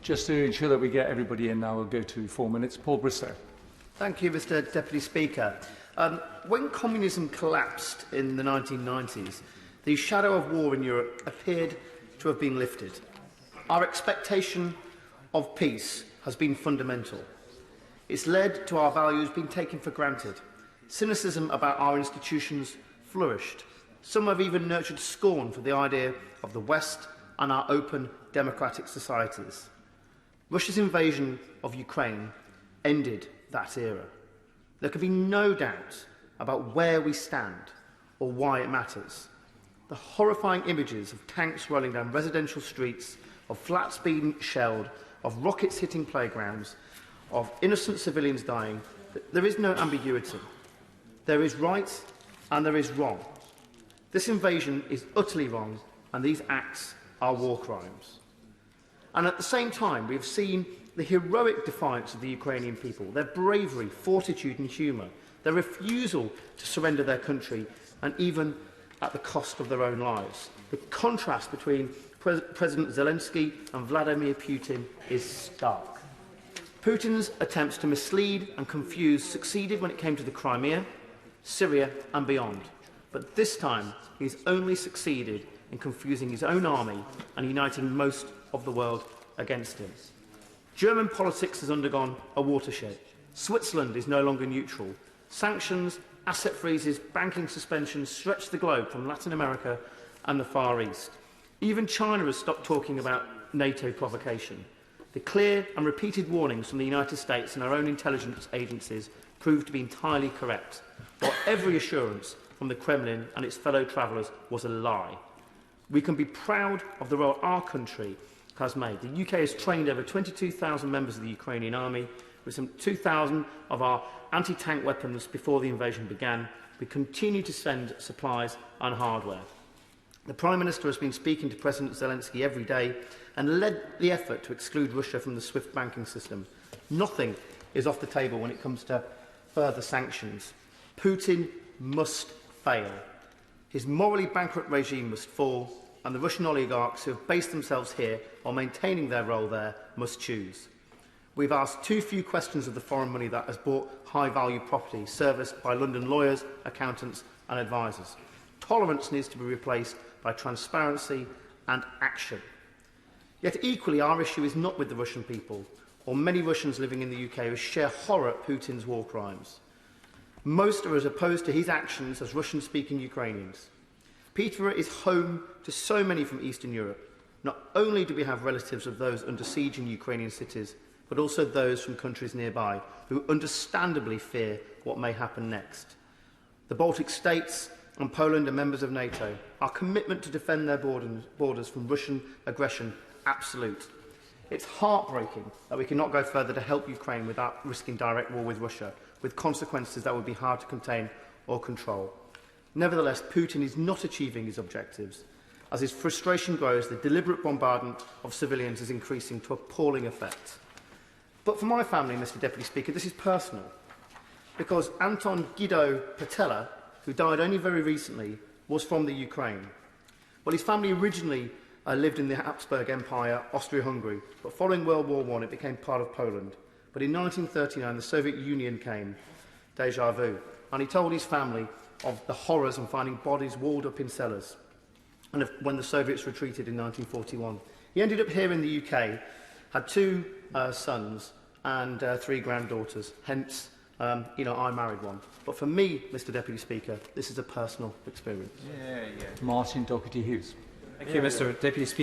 Just to ensure that we get everybody in now, we'll go to 4 minutes. Paul Bristow. Thank you, Mr Deputy Speaker. When communism collapsed in the 1990s, the shadow of war in Europe appeared to have been lifted. Our expectation of peace has been fundamental. It's led to our values being taken for granted. Cynicism about our institutions flourished. Some have even nurtured scorn for the idea of the West and our open, democratic societies. Russia's invasion of Ukraine ended that era. There can be no doubt about where we stand or why it matters. The horrifying images of tanks rolling down residential streets, of flats being shelled, of rockets hitting playgrounds, of innocent civilians dying, there is no ambiguity. There is right and there is wrong. This invasion is utterly wrong, and these acts are war crimes. And at the same time, we have seen the heroic defiance of the Ukrainian people, their bravery, fortitude and humour, their refusal to surrender their country, and even at the cost of their own lives. The contrast between President Zelensky and Vladimir Putin is stark. Putin's attempts to mislead and confuse succeeded when it came to the Crimea, Syria and beyond. But this time, he's only succeeded in confusing his own army and uniting most of the world against him. German politics has undergone a watershed. Switzerland is no longer neutral. Sanctions, asset freezes, banking suspensions stretch the globe from Latin America and the Far East. Even China has stopped talking about NATO provocation. The clear and repeated warnings from the United States and our own intelligence agencies proved to be entirely correct, while every assurance from the Kremlin and its fellow travellers was a lie. We can be proud of the role our country has made. The UK has trained over 22,000 members of the Ukrainian army, with some 2,000 of our anti-tank weapons before the invasion began. We continue to send supplies and hardware. The Prime Minister has been speaking to President Zelensky every day and led the effort to exclude Russia from the SWIFT banking system. Nothing is off the table when it comes to further sanctions. Putin must fail. His morally bankrupt regime must fall, and the Russian oligarchs who have based themselves here while maintaining their role there must choose. We've asked too few questions of the foreign money that has bought high-value property serviced by London lawyers, accountants and advisers. Tolerance needs to be replaced by transparency and action. Yet equally, our issue is not with the Russian people, or many Russians living in the UK who share horror at Putin's war crimes. Most are as opposed to his actions as Russian-speaking Ukrainians. Peterborough is home to so many from Eastern Europe. Not only do we have relatives of those under siege in Ukrainian cities, but also those from countries nearby who understandably fear what may happen next. The Baltic states and Poland are members of NATO. Our commitment to defend their borders from Russian aggression absolute. It's heartbreaking that we cannot go further to help Ukraine without risking direct war with Russia, with consequences that would be hard to contain or control. Nevertheless, Putin is not achieving his objectives. As his frustration grows, the deliberate bombardment of civilians is increasing to appalling effect. But for my family, Mr Deputy Speaker, this is personal, because Anton Guido Patella, who died only very recently, was from the Ukraine. Well, his family originally lived in the Habsburg Empire, Austria-Hungary, but following World War I, it became part of Poland. But in 1939, the Soviet Union came, déjà vu, and he told his family of the horrors of finding bodies walled up in cellars, and when the Soviets retreated in 1941. He ended up here in the UK, had two sons and 3 granddaughters, hence, I married one. But for me, Mr Deputy Speaker, this is a personal experience. Martin Doherty-Hughes. Thank you, Mr Deputy Speaker.